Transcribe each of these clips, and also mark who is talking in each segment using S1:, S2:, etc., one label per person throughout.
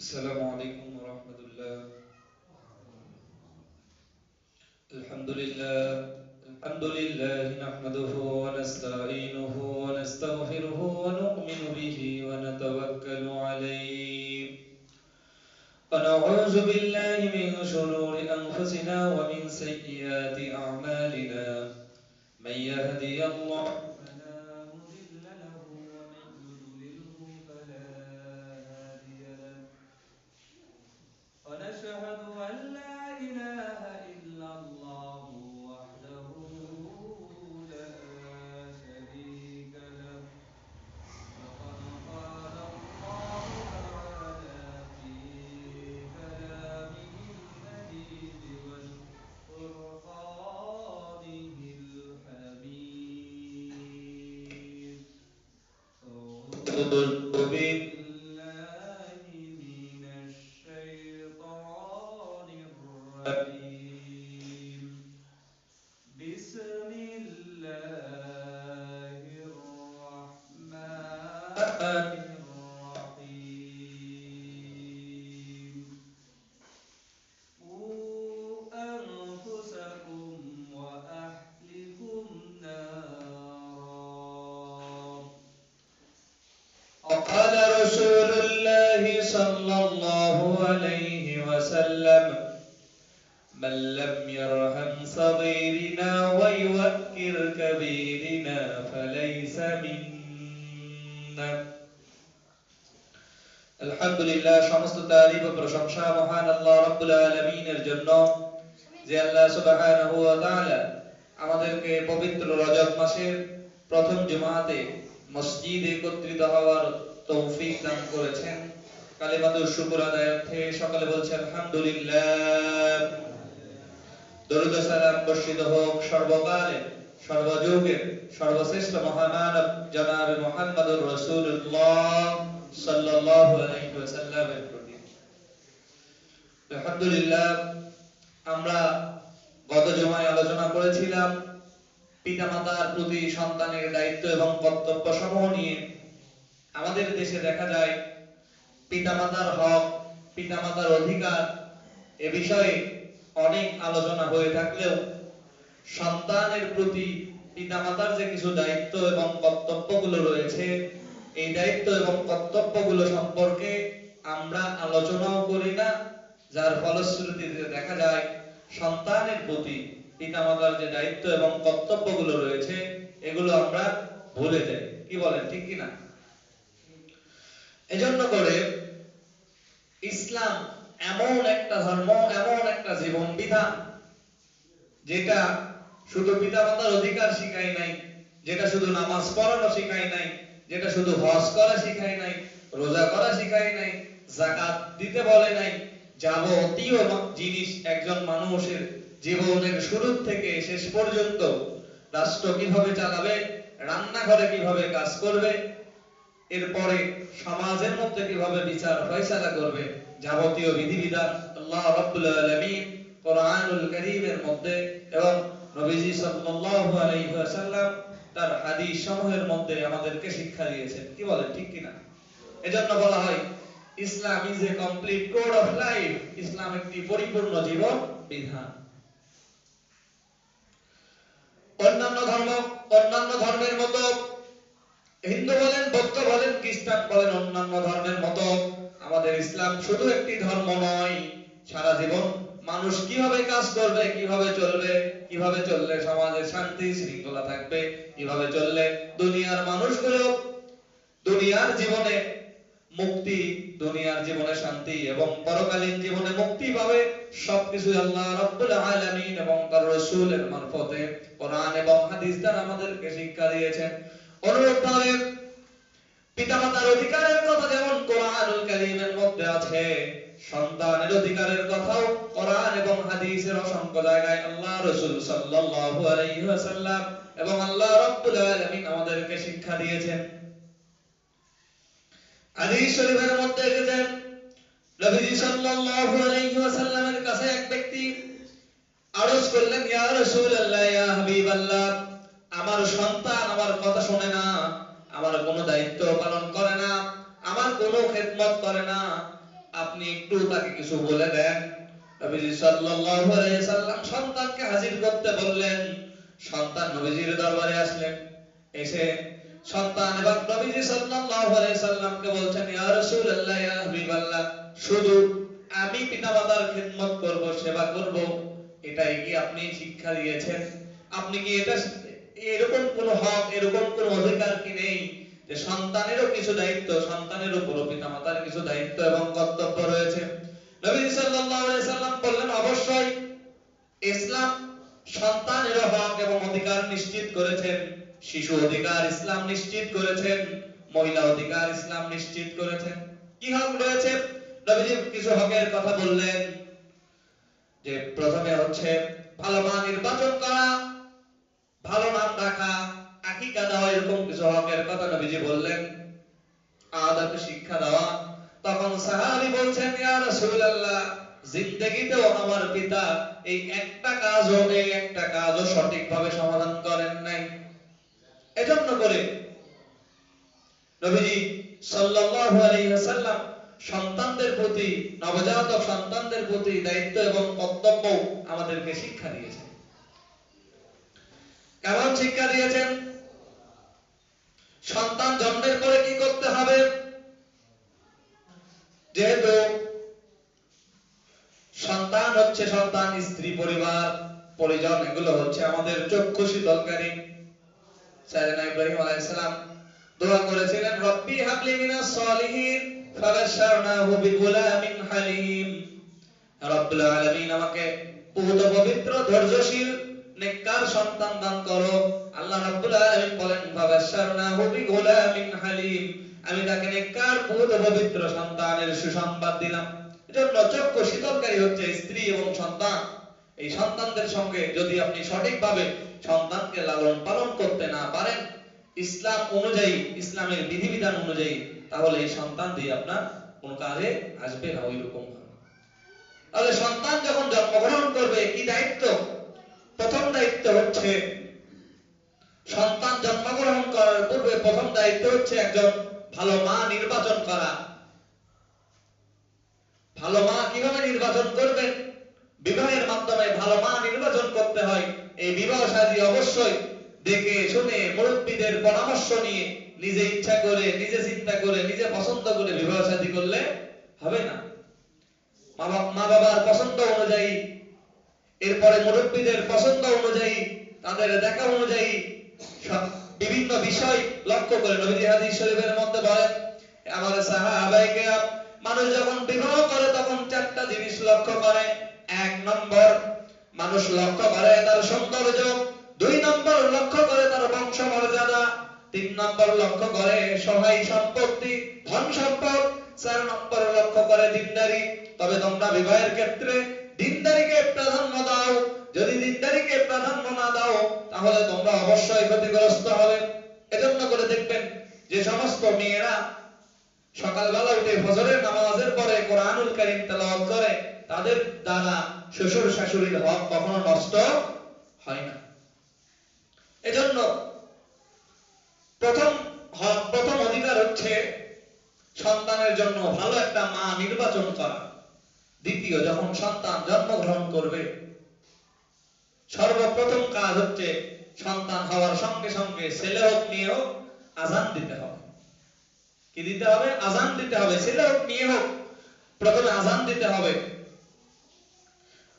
S1: السلام عليكم ورحمة الله. الحمد لله الحمد لله نحمده ونستعينه ونستغفره ونؤمن به ونتوكل عليه ونعوذ بالله من شرور أنفسنا ومن سيئات أعمالنا. من يهدي الله فلا مضل له ومن يضلله فلا هادي له. ونشهد أن لا إله إلا الله وحده لا شريك له. فقد قال الله تعالى في كلامه المجيد وفرقانه الحميد. أعوذ بالله من الشيطان الرجيم. بسم الله الرحمن الرحيم. قوا أنفسكم وأهلكم نارا. وقال رسول الله صلى الله عليه وسلم: من لم يرحم صغيرنا ويوقر كبيرنا فليس منا. আলহামদুলিল্লাহ, সমস্ত তারিফ ও প্রশংসা মহান আল্লাহ রাব্বুল আলামিনের জন্য, যে আল্লাহ সুবহানাহু ওয়া তাআলা আমাদেরকে পবিত্র রজব মাসের প্রথম জুমাতে মসজিদে একত্রিত হওয়ার তৌফিক দান করেছেন। কালিমাতুশ শুকর আদায়ার্থে সকলে বলছেন আলহামদুলিল্লাহ। দরুদ ও সালাম বর্ষিত হোক সর্বকালে সর্বযুগে সর্বশ্রেষ্ঠ মহামানব জনাব মুহাম্মদুর রাসূলুল্লাহ সাল্লাল্লাহু আলাইহি ওয়াসাল্লামের প্রতি। আলহামদুলিল্লাহ, আমরা গত জুমায় আলোচনা করেছিলাম পিতামাতার প্রতি সন্তানের দায়িত্ব এবং কর্তব্য সমূহ নিয়ে। আমাদের দেশে দেখা যায় পিতামাতার হক, পিতামাতার অধিকার এ বিষয়ে অনেক আলোচনা হয়ে থাকলেও সন্তানের প্রতি পিতামাতার যে কিছু দায়িত্ব এবং কর্তব্যগুলো রয়েছে, এই দায়িত্ব এবং কর্তব্যগুলো সম্পর্কে আমরা আলোচনাও করি না, যার ফলশ্রুতিতে দেখা যায় সন্তানের প্রতি পিতামাতার যে দায়িত্ব এবং কর্তব্যগুলো রয়েছে এগুলো আমরা ভুলে যাই। কি বলেন, ঠিক কি না? এজন্য করে ইসলাম এমন একটা ধর্ম, এমন একটা জীবন বিধান যেটা শুধু পিতামাতার অধিকার শিখায় নাই, যেটা শুধু নামাজ পড়ানো শিখায় নাই, যেটা শুধু হজ করা শিখায় নাই, রোজা করা শিখায় নাই, যাকাত দিতে বলে নাই। যাবতীয় জিনিস একজন মানুষের জীবনের শুরু থেকে শেষ পর্যন্ত, রাষ্ট্র কিভাবে চালাবে, রান্নাঘরে কিভাবে কাজ করবে, এরপরে সমাজের মধ্যে কিভাবে বিচার ফয়সালা করবে, যাবতীয় বিধিবিধান আল্লাহ রাব্বুল আলামিন কোরআনুল কারীমের মধ্যে এবং নবীজি সাল্লাল্লাহু আলাইহি ওয়াসাল্লাম তার হাদিস সমূহের মধ্যে আমাদেরকে শিক্ষা দিয়েছেন। কি বলেন, ঠিক কি না? এজন্য বলা হয় Islam is a complete code of life. ইসলাম একটি পরিপূর্ণ জীবন বিধান। অন্যান্য ধর্মের মতো, হিন্দু বলেন, বৌদ্ধ বলেন, খ্রিস্টান বলেন, অন্যান্য ধর্মের মতো আমাদের ইসলাম শুধু একটি ধর্ম নয়। সারা জীবন মানুষ কিভাবে কাজ করবে, কিভাবে চললে সমাজে শান্তি শৃঙ্খলা থাকবে, কিভাবে চললে দুনিয়ার মানুষগুলো দুনিয়ার জীবনে মুক্তি, দুনিয়ার জীবনে শান্তি এবং পরকালীন জীবনে মুক্তি পাবে, সবকিছু আল্লাহ রাব্বুল আলামিন এবং তার রাসূলের মারফতে কোরআন এবং হাদিস দ্বারা আমাদেরকে শিক্ষা দিয়েছেন। অনুরূপভাবে পিতামাতার অধিকারের কথা যেমন কোরআনুল কারীমের মধ্যে আছে, সন্তানের অধিকারের কথাও কোরআন এবং হাদিসের অসংখ্য জায়গায় আল্লাহ রাসূল সাল্লাল্লাহু আলাইহি ওয়াসাল্লাম এবং আল্লাহ রাব্বুল আলামিন আমাদেরকে শিক্ষা দিয়েছেন। হাদিস শরীফের মধ্যে এসেছে, নবীজি সাল্লাল্লাহু আলাইহি ওয়াসাল্লামের কাছে এক ব্যক্তি আরজ করলেন, ইয়া রাসূলুল্লাহ, ইয়া হাবিবাল্লাহ, আমার সন্তান আমার কথা শুনে না, আমার কোনো দায়িত্ব পালন করে না, আমার কোনো খেদমত করে না, আপনি একটু তাকে কিছু বলে দেন। নবীজি সাল্লাল্লাহু আলাইহি সাল্লাম সন্তানকে হাজির করতে বললেন। সন্তান নবীজির দরবারে আসলেন। এসে সন্তান এবং নবীজি সাল্লাল্লাহু আলাইহি সাল্লামকে বলছেন, ইয়া রাসূলুল্লাহ, ইয়া হাবিবাল্লাহ, শুধু আমি পিতামাতার খিদমত করব, সেবা করব, এটাই কি আপনি শিক্ষা দিয়েছেন? আপনি কি এটা এরকম কোন হক, এরকম কোন অধিকার কি নেই যে সন্তানেরও কিছু দায়িত্ব, সন্তানের উপর পিতামাতার কিছু দায়িত্ব এবং কর্তব্য রয়েছে? নবী সাল্লাল্লাহু আলাইহি সাল্লাম বললেন, অবশ্যই। ইসলাম সন্তানের হক এবং অধিকার নিশ্চিত করেছেন। শিশু অধিকার ইসলাম নিশ্চিত করেছেন, মহিলা অধিকার ইসলাম নিশ্চিত করেছেন। কি হক রয়েছে? নবীজি কিছু হকের কথা বললেন, যে প্রথমে হচ্ছে ভালো মা নির্বাচন করা, ভালো নাম রাখা, আকিকা দেওয়া, এরকম কিছু হকের কথা নবীজি বললেন। আদব শিক্ষা দেওয়া। তখন সাহাবী বলছেন, ইয়া রাসূলুল্লাহ, জিন্দেগিতেও আমার পিতা এই একটা কাজও সঠিকভাবে সমাধান করেন নাই। এজন্য করে নবীজি সাল্লাল্লাহু আলাইহি ওয়াসাল্লাম সন্তানদের প্রতি, নবজাতক সন্তানদের প্রতি দায়িত্ব এবং কর্তব্য আমাদেরকে শিক্ষা দিয়েছেন। কেমন শিক্ষা দিয়েছেন? সন্তান জন্মের পরে কি করতে হবে? যেহেতু সন্তান হচ্ছে, সন্তান, স্ত্রী, পরিবার, পরিজন, এগুলো হচ্ছে আমাদের চক্ষু শীতলকারী। সাইয়েদনা ইব্রাহিম আলাইহিস সালাম দোয়া করেছিলেন, রব্বি হাবলি মিনাস সলিহিন ফাবাশশারনাহু বিগুলামিন হালিম। রব্বুল আলামিন, আমাকে পুত পবিত্র, ধৈর্যশীল, নেককার সন্তান দান করো। আল্লাহ রাব্বুল আলামিন বলেন, ফাবাশশারনাহু বিগুলামিন হালিম, আমি তাকে নেককার, পুত পবিত্র সন্তানের সুসংবাদ দিলাম। এজন্য চক্ষু শীতলকারী হচ্ছে স্ত্রী এবং সন্তান। এই সন্তানদের সঙ্গে যদি আপনি সঠিকভাবে সন্তানকে লালন পালন করতে না পারেন ইসলাম অনুযায়ী, ইসলামের বিধিবিধান অনুযায়ী, তাহলে এই সন্তান দিয়ে আপনার কোন কাজে আসবে না ওইরকম ভাবে। তাহলে সন্তান যখন জন্মগ্রহণ করবে, কি দায়িত্ব? প্রথম দায়িত্ব হচ্ছে, সন্তান জন্মগ্রহণ করার পূর্বে প্রথম দায়িত্ব হচ্ছে একজন ভালো মা নির্বাচন করা। ভালো মা কিভাবে নির্বাচন করবেন? বিবাহের মাধ্যমে ভালো মা নির্বাচন করতে হয়। এই বিবাহ শাদী অবশ্যই দেখে শুনে, মুরব্বীদের পরামর্শ নিয়ে, নিজে ইচ্ছা করে, নিজে চিন্তা করে, নিজে পছন্দ করে বিবাহ শাদী করলে হবে না। মা বাবার পছন্দ অনুযায়ী, এরপরে মুরব্বীদের পছন্দ অনুযায়ী, তাদের দেখা অনুযায়ী বিভিন্ন বিষয় লক্ষ্য করে নবীজি হাদিস শরীফের মধ্যে বলেন, আমার সাহাবায়ে কেরাম, মানুষ যখন বিবাহ করে তখন চারটা জিনিস লক্ষ্য করে। এক নম্বর, মানুষ লক্ষ্য করে তার সৌন্দর্য। দুই নম্বর, লক্ষ্য করে তার বংশ মর্যাদা। তিন নম্বর, লক্ষ্য করে সহায় সম্পত্তি, ধন সম্পদ। চার নম্বর, লক্ষ্য করে দিনদারি। তবে তোমরা বিবাহের ক্ষেত্রে দিনদারিকে প্রাধান্য দাও। যদি দিনদারিকে প্রাধান্য না দাও তাহলে তোমরা অবশ্যই ক্ষতিগ্রস্ত হবে। এজন্য করে দেখবেন যে সমস্ত মেয়েরা সকালবেলা উঠে ফজরের নামাজের পরে কোরআনুল কারীম তেলাওয়াত করে, তাদের দ্বারা শ্বশুর শাশুড়ির হক কখনো নষ্ট হয় না। এজন্য প্রথম অধিকার হচ্ছে সন্তানের জন্য ভালো একটা মা নির্বাচন করা। দ্বিতীয়, যখন সন্তান জন্মগ্রহণ করবে সর্বপ্রথম কাজ হচ্ছে সন্তান হওয়ার সঙ্গে সঙ্গে, ছেলে হোক মেয়ে হোক, আযান দিতে হবে। কি দিতে হবে? আযান দিতে হবে। ছেলে হোক মেয়ে হোক, প্রথমে আযান দিতে হবে।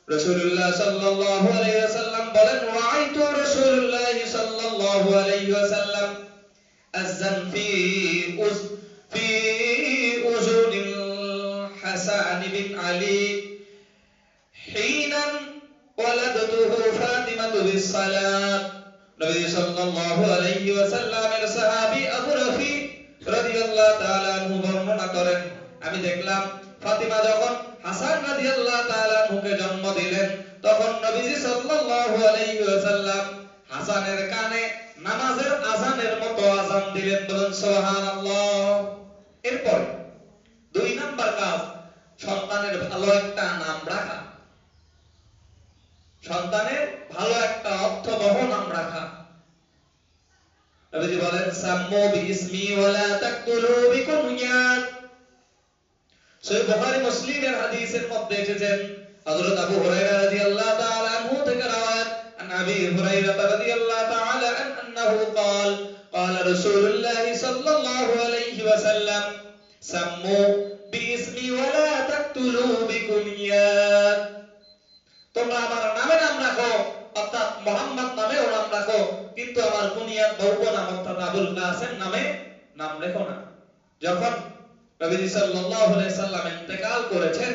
S1: রাসূলুল্লাহ সাল্লাল্লাহু আলাইহি ওয়াসাল্লাম বলেন, ওয়াইতু রাসূলুল্লাহ সাল্লাল্লাহু আলাইহি ওয়াসাল্লাম আযান ফি উযুনিল হাসান বিন আলী হিনান ওয়ালাদতুহু ফাতিমাতু বিস-সালাত। নবী সাল্লাল্লাহু আলাইহি ওয়াসাল্লামের সাহাবী আবু রাফি রাদিয়াল্লাহু তাআলা আনহু বর্ণনা করেন, আমি দেখলাম ফাতিমা যখন হাসান রাদিয়াল্লাহু তাআলা আনহুকে জন্ম দিলেন, তখন নবীজি সাল্লাল্লাহু আলাইহি ওয়াসাল্লাম হাসানের কানে নামাজের আযানের মতো আযান দিলেন। বলেন সুবহানাল্লাহ। এরপর দুই নাম্বার কাজ, সন্তানের ভালো একটা নাম রাখা। সন্তানের ভালো একটা অর্থবহ নাম রাখা। নবীজি বলেন, সাম্মু বিইসমি ওয়ালা তাকতুলু বিকুনিয়াত। সহিহ বুখারী মুসলিমের হাদিসের মধ্যে এসেছেন হযরত আবু হুরায়রা রাদিয়াল্লাহু তাআলা আনহু থেকে রওয়ায়াত আন আবি হুরায়রা রাদিয়াল্লাহু তাআলা আনহু قال قال رسول الله صلى الله عليه وسلم سموا باسمي ولا تقتلوا بكنيات তোমরা আমার নামে নাম রাখো অর্থাৎ মুহাম্মদ নামেও নাম রাখো কিন্তু আমার কুনিয়াত বৌদ্ধ নাম অর্থাৎ আবুল কাসেম নামে নাম রেখো না। যখন নবী সাল্লাল্লাহু আলাইহি সাল্লাম ইন্তেকাল করেছেন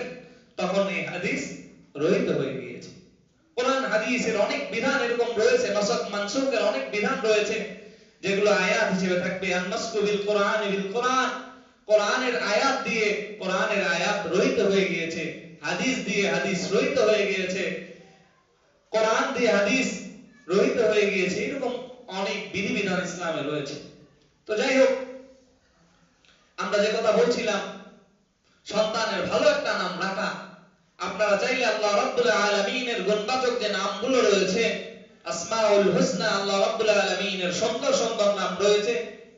S1: তখন এই হাদিস রহিত হয়ে গিয়েছে। কোরআন হাদিসের অনেক বিধান এরকম রয়েছে, নাসখ মানসুখের অনেক বিধান রয়েছে যেগুলো আয়াত হিসেবে থাকবে। আন-নাসখু বিল কোরআন বিল কোরআন, কোরআনের আয়াত দিয়ে কোরআনের আয়াত রহিত হয়ে গিয়েছে, হাদিস দিয়ে হাদিস রহিত হয়ে গিয়েছে, কোরআন দিয়ে হাদিস রহিত হয়ে গিয়েছে। এরকম অনেক বিধিবিধান ইসলামে রয়েছে। তো যাই হোক, আমরা যে কথা বলছিলাম সন্তানের ভালো একটা নাম রাখা। আপনারা চাইলে আল্লাহ রাব্বুল আলামিনের গুণবাচক যে নামগুলো রয়েছে, আসমাউল হুসনা, আল্লাহ রাব্বুল আলামিনের সুন্দর সুন্দর নাম রয়েছে,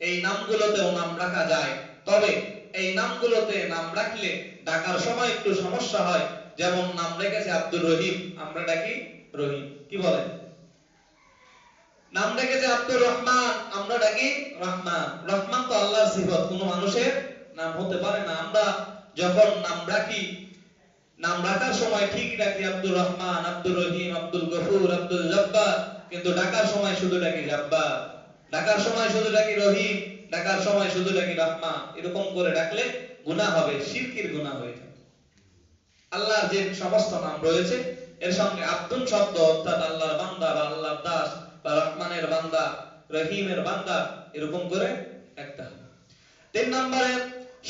S1: এই নামগুলোতেও নাম রাখা যায়। তবে এই নামগুলোতে নাম রাখলে ডাকার সময় একটু সমস্যা হয়। যেমন নাম রেখেছে আব্দুর রহিম, আমরা ডাকি রহিম, কি বলেন? নাম রেখেছে আব্দুর রহমান, আমরা ডাকি রহমান। রহমান তো আল্লাহর সিফত, কোনো মানুষের নাম হতে পারে না। আমরা যখন নাম রাখি, নাম রাখার সময় ঠিক ডাকি আব্দুর রহমান, আব্দুর রহিম, আব্দুল গফুর, আব্দুল জব্বার, কিন্তু ডাকার সময় শুধু ডাকি জব্বার, ডাকার সময় শুধু ডাকি রহিম, ডাকার সময় শুধু ডাকি রহমান। এরকম করে ডাকলে গুনাহ হবে, শিরকির গুনাহ হয়ে যাবে। আল্লাহর যে সমস্ত নাম রয়েছে এর সঙ্গে আব্দুল শব্দ অর্থাৎ আল্লাহর বান্দা বা আল্লাহর দাস বা রহমানের বান্দা, রহিমের বান্দা, এরকম করে একটা। 3 নম্বরে,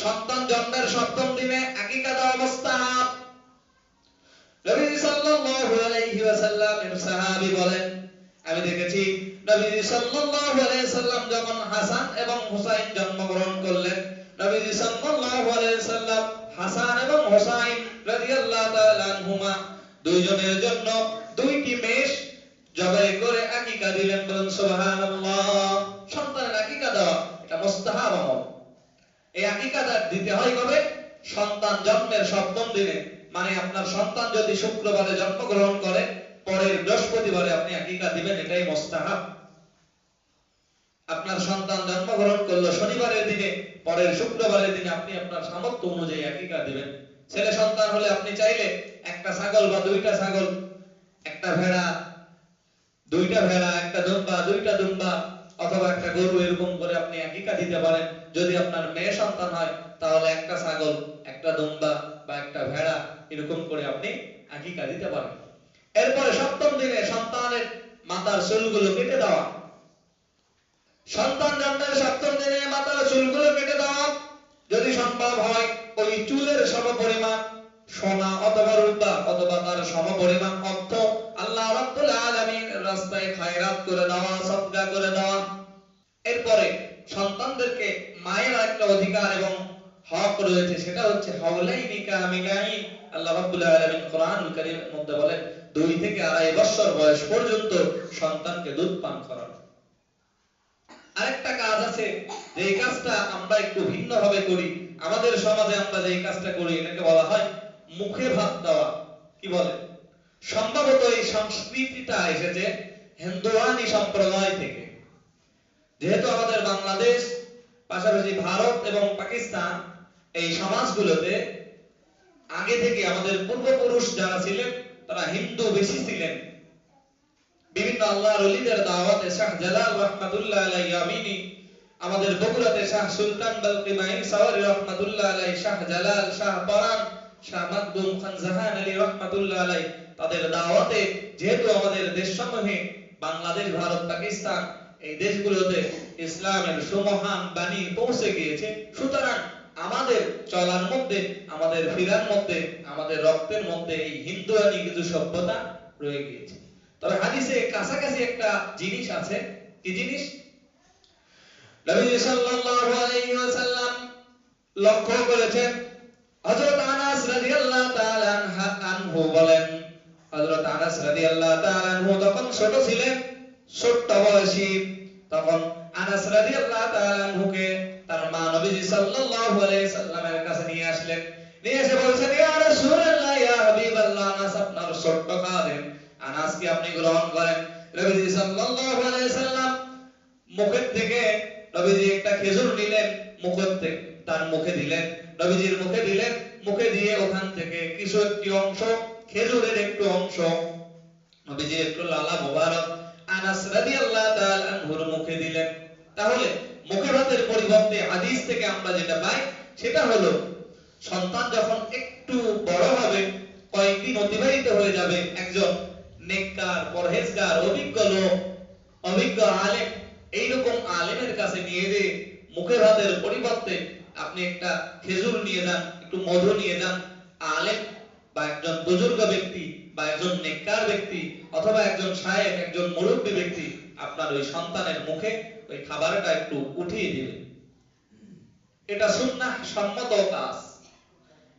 S1: সন্তান জন্মের 7ম দিনে আকিকা দেওয়া মুস্তাহাব। নবী সাল্লাল্লাহু আলাইহি ওয়াসাল্লামের সাহাবী বলেন, আমি দেখেছি নবী সাল্লাল্লাহু আলাইহি সাল্লাম যখন হাসান এবং হুসাইন জন্মগ্রহণ করলেন, নবী সাল্লাল্লাহু আলাইহি সাল্লাম হাসান এবং হুসাইন রাদিয়াল্লাহু তাআলা আনহুমা দুইজনের জন্য 2টি মেষ জবাই করে আকিকা দিলেন। বলেন সুবহানাল্লাহ। সন্তানের আকিকা দেওয়া এটা মুস্তাহাব আমল। এই আকিকাটা দিতে হয় কবে? সন্তান জন্মের 7ম দিনে। মানে আপনার সন্তান যদি শুক্রবারে জন্মগ্রহণ করে, পরের বৃহস্পতিবারে আপনি আকিকা দিবেন, এটাই মুস্তাহাব। আপনার সন্তান জন্মগ্রহণ করলো শনিবারের দিনে, পরের শুক্রবারের দিনে আপনি আপনার সামর্থ্য অনুযায়ী আকিকা দিবেন। ছেলে সন্তান হলে আপনি চাইলে একটা ছাগল বা 2টা ছাগল, একটা ভেড়া, 2টা ভেড়া, একটা দুম্বা, 2টা দুম্বা, অথবা একটা গরু, এরকম করে আপনি আকিকা দিতে পারেন। যদি আপনার মেয়ে সন্তান হয় তাহলে একটা ছাগল, একটা দুম্বা বা একটা ভেড়া, এরকম করে আপনি আকিকা দিতে পারেন। এরপরে 7ম দিনে সন্তানের মাথার চুলগুলো কেটে দেওয়া। সন্তান জন্মের 7ম দিনে মাথার চুলগুলো কেটে দেওয়া। যদি সম্ভব হয় ওই চুলের সমপরিমাণ সোনা অথবা রূপা অথবা তার সমপরিমাণ অর্থ আল্লাহ রাব্বুল আলামিন রাস্তায় খায়রাত করে দেওয়া, সদকা করে দেওয়া। এরপরে সন্তানদেরকে মায়ের একটা অধিকার এবং হক রয়েছে, সেটা হচ্ছে হাওলাইনি কামিলাইন। আল্লাহ রাব্বুল আলামিন কোরআনুল কারীমের মধ্যে বলেন 2 থেকে 2.5 বছর বয়স পর্যন্ত সন্তানকে দুধ পান করানো। আরেকটা কাজ আছে, যে কাজটা আমরা একটু ভিন্ন ভাবে করি। আমাদের সমাজে আমরা যে কাজটা করি এটাকে বলা হয় মুখে ভাত দেওয়া। কি বলে? সম্ভবত এই সংস্কৃতিটা এসেছে হিন্দুয়ানি সম্প্রদায় থেকে। যেহেতু আমাদের বাংলাদেশ, পাশাপাশি ভারত এবং পাকিস্তান, এই সমাজগুলোতে আগে থেকে আমাদের পূর্বপুরুষ যারা ছিলেন তারা হিন্দু বেশি ছিলেন। বিভিন্ন আল্লাহর ওলিদের দাওয়াতে শাহ জালাল রাহমাতুল্লাহ আলাইহি আমিনী, আমাদের বগুড়াতে শাহ সুলতান বালকি মাইন সাওয়ারি রাহমাতুল্লাহ আলাইহি, শাহ জালাল, শাহ পরান, শাহ মাকদুম খান জাহান আলী রাহমাতুল্লাহ আলাইহি, তাদের দাওয়াতে যেহেতু আমাদের দেশসমূহে বাংলাদেশ, ভারত, পাকিস্তান, এই দেশগুলোতে ইসলামের সুমহান বাণী পৌঁছে গিয়েছে, সুতরাং আমাদের চলার মধ্যে, আমাদের ফিরার মধ্যে, আমাদের রক্তের মধ্যে এই হিন্দুয়ানি কিছু সভ্যতা রয়ে গিয়েছে। তবে হাদিসে কাছাকাছি একটা জিনিস আছে। কি জিনিস? নবী সাল্লাল্লাহু আলাইহি ওয়াসাল্লাম লক্ষ্য করেছেন, হযরত আনাস রাদিয়াল্লাহু তাআলা আনহু বলেন, হযরত আনাস রাদিয়াল্লাহু তাআলা আনহু তখন ছোট ছিলেন, ছোট বয়সী। তখন আনাস রাদিয়াল্লাহু তাআলা আনহুকে তার মা নবীজি সাল্লাল্লাহু আলাইহি সাল্লামের কাছে নিয়ে আসলেন নিয়ে এসে বলছেন, ইয়া রাসূলুল্লাহ, ইয়া হাবিবাল্লাহ, আনাস আপনার ছোট্ট খাদেম, আনাসকে আপনি গ্রহণ করেন। নবীজি সাল্লাল্লাহু আলাইহি সাল্লাম মুখের থেকে নবীজি একটা খেজুর নিলেন, মুখের থেকে তার মুখে দিলেন, নবীজির মুখে দিলেন, মুখে দিয়ে ওখান থেকে কিছু একটি অংশ, খেজুরের একটু অংশ নবীজি একটু লালা মোবারক আনাস রাদিয়াল্লাহু তাআলা আনহুর মুখে দিলেন। তাহলে মুখে ভাতের পরিবর্তে হাদিস থেকে আমরা যেটা পাই সেটা হলো, সন্তান যখন একটু বড় হবে, কয়েকদিন অতিবাহিত হয়ে যাবে, একজন নেককার, পরহেজগার, অভিজ্ঞ লোক, অভিজ্ঞ আলেম, এইরকম আলেমের কাছে নিয়ে যে মুখে ভাতের পরিবর্তে আপনি একটা খেজুর নিয়ে যান, একটু মধু নিয়ে যান, আলেম বা একজন বুজুর্গ ব্যক্তি বা একজন নেককার ব্যক্তি অথবা একজন শায়েখ, একজন মুরব্বী ব্যক্তি আপনার ওই সন্তানের মুখে ওই খাবারটা একটু উঠিয়ে দিবে। এটা সুন্নাহ সম্মত কাজ,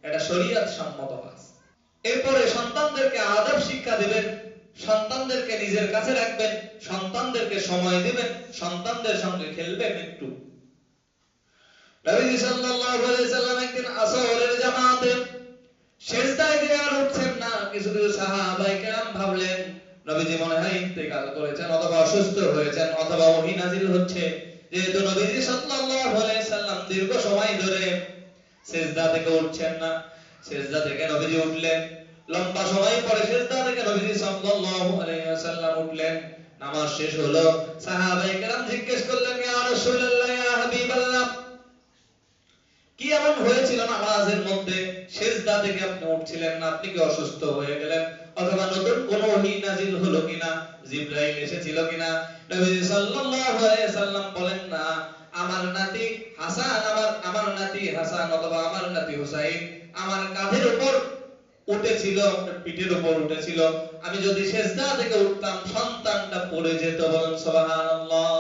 S1: এটা শরীয়ত সম্মত কাজ। এরপরে সন্তানদেরকে আদব শিক্ষা দিবেন, সন্তানদেরকে নিজের কাছে রাখবেন, সন্তানদেরকে সময় দিবেন, সন্তানদের সঙ্গে খেলবেন একটু। নবী সাল্লাল্লাহু আলাইহি সাল্লাম একদিন আসরের জামাতে সিজদায় দিয়ে আর উঠছেন না। কিছু কিছু সাহাবায়ে কেরাম ভাবলেন নবীজি মনে হয় ইন্তেকাল করেছেন অথবা অসুস্থ হয়েছেন অথবা ওহী নাযিল হচ্ছে। যেহেতু নবীজি সাল্লাল্লাহু আলাইহি সাল্লাম দীর্ঘ সময় ধরে সিজদা থেকে উঠছেন না, সিজদা থেকে নবীজি উঠলেন, লম্বা সময় পরে সিজদা থেকে নবীজি সাল্লাল্লাহু আলাইহি ওয়াসাল্লাম উঠলেন। নামাজ শেষ হলো, সাহাবায়ে কেরাম জিজ্ঞেস করলেন, ইয়া রাসূলুল্লাহ, ইয়া হাবিবাল্লাহ, কি এমন হয়েছিল নামাজের মধ্যে সিজদা থেকে আপনি উঠছিলেন না? আপনি কি অসুস্থ হয়ে গেলেন অথবা নতুন কোনো ওহী নাযিল হলো কিনা, জিবরাইল এসেছিল কিনা? নবী সাল্লাল্লাহু আলাইহি সাল্লাম বলেন, না, আমার নাতি হাসান, আমার নাতি হাসান অথবা আমার নাতি হুসাইন আমার কাঁধের উপর উঠেছিল, পিঠের উপর উঠেছিল, আমি যদি সিজদা থেকে উঠতাম সন্তানটা পড়ে যেত। বলেন সুবহানাল্লাহ।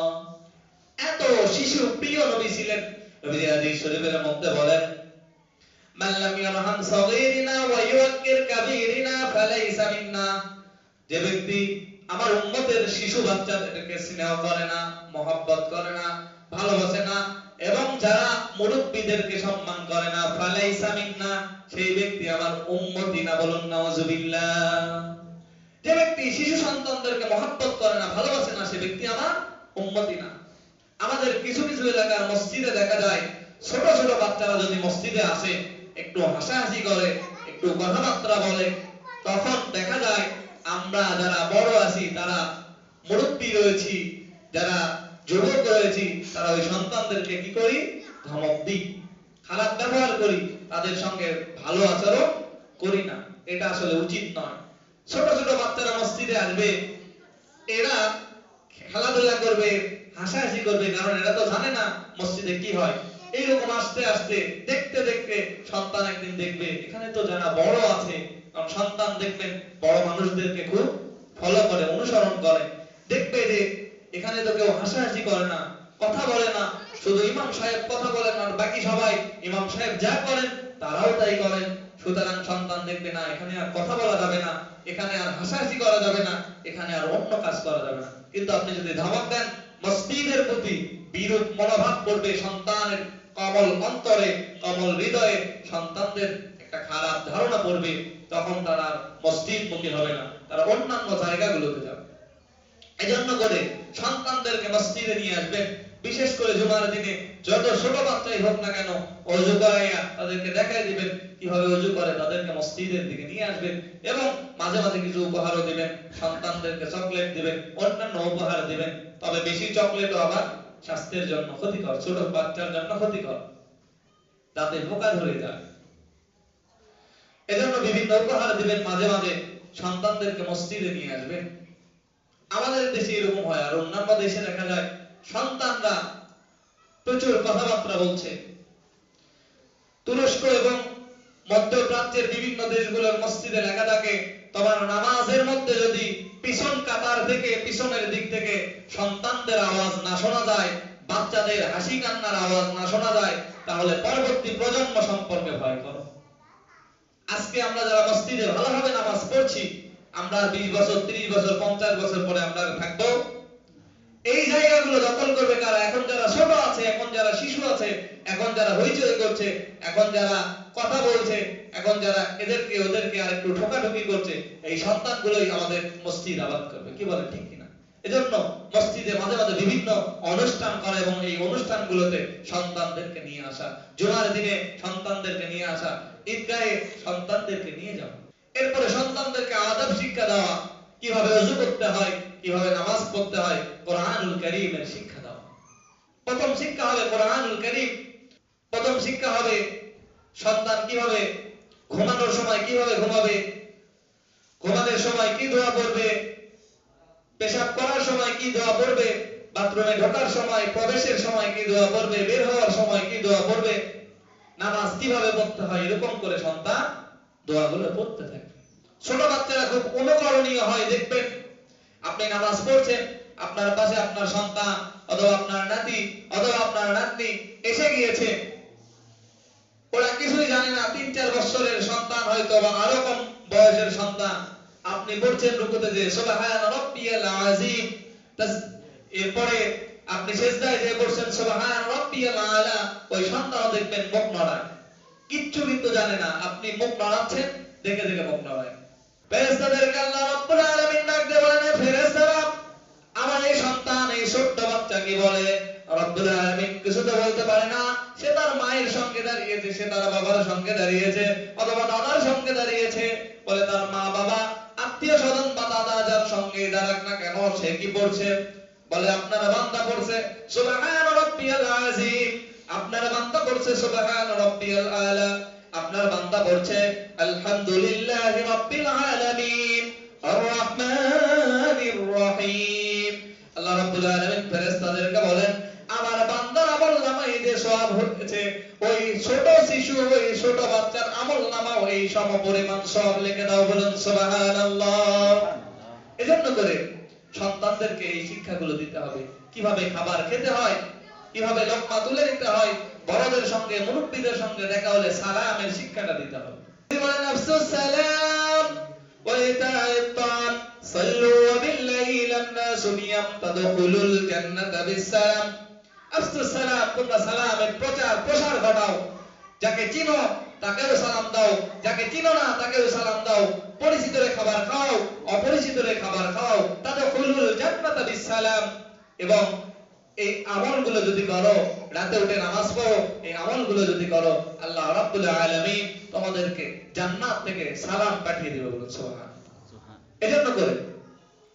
S1: এত শিশু প্রিয় নবী ছিলেন। নবী হাদিস শরীফের মধ্যে বলেন, মান লাম ইয়ারহাম সাগীরিনা ওয়া ইউক্কির কাবীরিনা ফালাইসা মিন্না, যে ব্যক্তি আমার উম্মতের শিশু বাচ্চাদেরকে স্নেহ করে না, মহব্বত করে না, ভালোবাসে না এবং যারা মুরব্বিদেরকে সম্মান করে না, ফালাইসা মিন্না, সেই ব্যক্তি আমার উম্মতি না। বলুন নাউযুবিল্লাহ। যে ব্যক্তি শিশু সন্তানদেরকে মহব্বত করে না, ভালোবাসে না, সে ব্যক্তি আমার উম্মতি না। আমাদের কিছু কিছু এলাকার মসজিদে দেখা যায় ছোট ছোট বাচ্চারা যদি মসজিদে আসে, একটু হাসাহাসি করে, একটু কথাবার্তা বলে, তখন দেখা যায় আমরা যারা বড় আছি, তারা মুরব্বী রয়েছি, যারা যুবক রয়েছি, তারা ওই সন্তানদেরকে কি করি? ধমক দিই, খারাপ ব্যবহার করি, তাদের সঙ্গে ভালো আচরণ করি না। এটা আসলে উচিত নয়। ছোট ছোট বাচ্চারা মসজিদে আসবে, এরা খেলাধুলা করবে, হাসাহাসি করবে, কারণ এরা তো জানে না মসজিদে কি হয়। এইরকম আস্তে আস্তে দেখতে দেখতে সন্তান একদিন দেখবে এখানে তো যারা বড় আছে, কারণ সন্তান দেখবেন বড় মানুষদেরকে খুব ফলো করে, অনুসরণ করে, দেখবে যে এখানে তো কেউ হাসাহাসি করে না, কথা বলে না, শুধু ইমাম সাহেব কথা বলেন আর বাকি সবাই ইমাম সাহেব যা করেন তারাও তাই করেন। সুতরাং সন্তান দেখবে না এখানে আর কথা বলা যাবে না, এখানে আর হাসাহাসি করা যাবে না, এখানে আর অন্য কাজ করা যাবে না। কিন্তু আপনি যদি ধমক দেন, মসজিদের প্রতি বিরূপ মনোভাব করবে সন্তানের কমল অন্তরে, কমল হৃদয়ে সন্তানদের একটা খারাপ ধারণা পড়বে, তখন তারা মসজিদ মুখী হবে না, তারা অন্যান্য জায়গাগুলোতে যাবে। এজন্য করে সন্তানদেরকে মসজিদে নিয়ে আসবেন, বিশেষ করে জুমার দিনে যত ছোট বাচ্চাই হোক না কেন, ওযু করাইয়া তাদেরকে দেখাই দিবেন কিভাবে ওযু করে, তাদেরকে মসজিদের দিকে নিয়ে আসবেন এবং মাঝে মাঝে কিছু উপহারও দিবেন, সন্তানদেরকে চকলেট দিবেন, অন্যান্য উপহার দিবেন। তবে বেশি চকলেটও আবার স্বাস্থ্যের জন্য ক্ষতিকর, ছোট বাচ্চার জন্য ক্ষতিকর, তাতে পোকা ধরে যায়। এজন্য বিভিন্ন উপহার দিবেন, মাঝে মাঝে সন্তানদেরকে মসজিদে নিয়ে আসবেন। আমাদের দেশে এরকম হয়, আর অন্যান্য দেশে দেখা যায় সন্তানরা প্রচুর কথাবার্তা বলছে। তুরস্ক এবং মধ্যপ্রাচ্যের বিভিন্ন দেশগুলোর মসজিদে লেখা থাকে, তোমার নামাজের মধ্যে যদি পিছন কাতার থেকে, পিছনের দিক থেকে সন্তানদের আওয়াজ না শোনা যায়, বাচ্চাদের হাসি কান্নার আওয়াজ না শোনা যায়, তাহলে পরবর্তী প্রজন্ম সম্পর্কে ভয় করো। আজকে আমরা যারা মসজিদে ভালোভাবে নামাজ পড়ছি, আমরা 20 বছর, 30 বছর, 50 বছর পরে আমরা থাকবো। এই জায়গাগুলো দখল করবে কারা? এখন যারা ছোট আছে, এখন যারা শিশু আছে, এখন যারা হইচই করছে, এখন যারা কথা বলছে, এখন যারা এদেরকে ওদেরকে আরেকটু ঠোকাঠুকি করছে, এই সন্তানগুলোই আমাদের মসজিদ আবাদ করবে। কি বলেন, ঠিক কিনা? এজন্য মসজিদে মাঝে মাঝে বিভিন্ন অনুষ্ঠান করা এবং এই অনুষ্ঠানগুলোতে সন্তানদেরকে নিয়ে আসা, জুমার দিনে সন্তানদেরকে নিয়ে আসা, ঈদগাহে সন্তানদেরকে নিয়ে যাওয়া। এরপরে সন্তানদেরকে আদব শিক্ষা দেওয়া, কিভাবে ওযু করতে হয়, কিভাবে নামাজ পড়তে হয়, কোরআনুল কারীমের শিক্ষা দেওয়া। প্রথম শিক্ষা হবে কোরআনুল কারীম। প্রথম শিক্ষা হবে সন্তান কিভাবে ঘুমানোর সময় কিভাবে ঘুমাবে, ঘুমানোর সময় কি দোয়া পড়বে, পেশাব করার সময় কি দোয়া পড়বে, বাথরুমে ঢোকার সময়, প্রবেশের সময় কি দোয়া পড়বে, বের হওয়ার সময় কি দোয়া পড়বে, নামাজ কিভাবে পড়তে হয়, এরকম করে সন্তান দোয়াগুলো পড়তে থাকে। ছোট বাচ্চারা খুব অনুকরণীয় হয়। দেখবেন আপনি নামাজ পড়ছেন, আপনার পাশে আপনার সন্তান অথবা আপনার নাতি অথবা আপনার নাতনি এসে গিয়েছে, ওরা কিছুই জানে না, ৩-৪ বছরের সন্তান হয়তো বা আরো কম বয়সের সন্তান। আপনি পড়ছেন রুকুতে যে সুবহান রাব্বিয়াল আযীম, এরপরে আপনি সিজদায় যে পড়ছেন সুবহান রাব্বিয়াল আলা, ওই সন্তান দেখবেন মুখ নড়ায়, কিচ্ছু কিন্তু জানে না, আপনি মুখ নড়াচ্ছেন, দেখে দেখে মুখ নড়ায়। ফেরেশতাদেরকে আল্লাহ রাব্বুল আলামিন ডাক দিয়ে বলেন, ফেরেশতারা আমার এই সন্তান, এই ছোট্ট বাচ্চা কি বলে? রব্বুল আলামিন কিছু তো বলতে পারে না, সে তার মায়ের সঙ্গে দাঁড়িয়েছে, সে তার বাবার সঙ্গে দাঁড়িয়েছে অথবা দাদার সঙ্গে দাঁড়িয়েছে, বলে তার মা বাবা আত্মীয় স্বজন বা দাদা যার সঙ্গে দাঁড়াক না কেন, সে কি পড়ছে? বলে আপনার বান্দা পড়ছে সুবহান রাব্বিয়াল আযীম, আপনার বান্দা পড়ছে সুবহান রাব্বিয়াল আলা, আপনার বান্দা পড়ছে আলহামদুলিল্লাহি রাব্বিল আলামিন আর রহমানির রহিম। আল্লাহ রাব্বুল আলামিন ফেরেশতাদেরকে বলেন, আমার বান্দার আমলনামায় যে সওয়াব হয়েছে, ওই ছোট শিশু, ওই ছোট বাচ্চার আমলনামাও এই সমপরিমাণ সওয়াব লিখে দাও। বলেন সুবহানাল্লাহ। এজন্য করে সন্তানদেরকে এই শিক্ষাগুলো দিতে হবে, কিভাবে খাবার খেতে হয়, কিভাবে লোকমা তুলে নিতে হয়, বড়দের সঙ্গে মুরব্বিদের সঙ্গে দেখা হলে সালামের শিক্ষাটা দিতে হবে। বলেন আফসুস সালাম ওয়া ইতা'আত তা'আম সাল্লু ওয়া বিল-লাইলি আন-নাসু নিয়াম তাদখুলুল জান্নাতা বিস-সালাম। আফসুস সালাম, তোমরা সালামের প্রচার প্রসার ঘটাও, যাকে চিনো তাকেও সালাম দাও, যাকে চিনো না তাকেও সালাম দাও, পরিচিতরে খাবার খাও, অপরিচিতরে খাবার খাও, তাদখুলুল জান্নাতা বিস-সালাম। এবং এই আমলগুলো যদি করো, রাতে উঠে নামাজ পড়ো, এই আমলগুলো যদি করো, আল্লাহ রাব্বুল আলামিন তোমাদেরকে জান্নাত থেকে সালাম পাঠিয়ে দিবে। বলুন সুবহান। এজন্য করে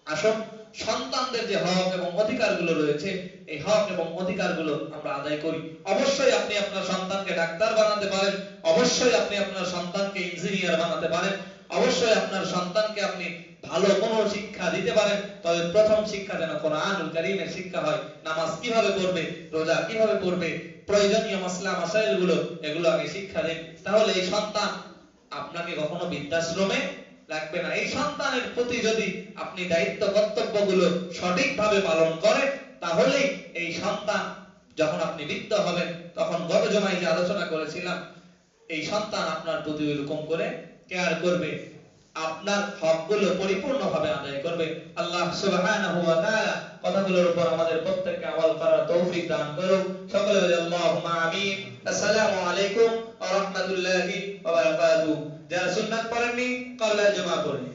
S1: আসুন সন্তানদের যে হক এবং অধিকারগুলো রয়েছে, এই হক এবং অধিকারগুলো আমরা আদায় করি। অবশ্যই আপনি আপনার সন্তানকে ডাক্তার বানাতে পারেন, অবশ্যই আপনি আপনার সন্তানকে ইঞ্জিনিয়ার বানাতে পারেন, অবশ্যই আপনার সন্তানকে আপনি ভালো কোনো শিক্ষা দিতে পারেন, তবে প্রথম শিক্ষা যেন কোরআনুল কারীমের শিক্ষা হয়। নামাজ কিভাবে পড়বে, রোজা কিভাবে পড়বে, প্রয়োজনীয় মাসলা মাসাইলগুলো এগুলো আগে শিক্ষা দিন, তাহলে এই সন্তান আপনাকে কখনো বৃদ্ধাশ্রমে লাগবে না। এই সন্তানের প্রতি যদি আপনি দায়িত্ব কর্তব্যগুলো সঠিকভাবে পালন করেন, তাহলেই এই সন্তান যখন আপনি বৃদ্ধ হবেন, তখন গত জমায় যে আলোচনা করেছিলাম, এই সন্তান আপনার প্রতি এরকম করে কেয়ার করবে, আপনার হকগুলো পরিপূর্ণভাবে আদায় করবে। আল্লাহ সুবহানাহু ওয়া তাআলা কথাগুলোর উপর আমাদের প্রত্যেককে আমল করার তৌফিক দান করুন। সকলে বলি আল্লাহুম্মা আমিন। আসসালামু আলাইকুম ওয়া রাহমাতুল্লাহি ওয়া বারাকাতুহু। যারা সুন্নাত পড়েননি, কল্লা জমা পড়েন।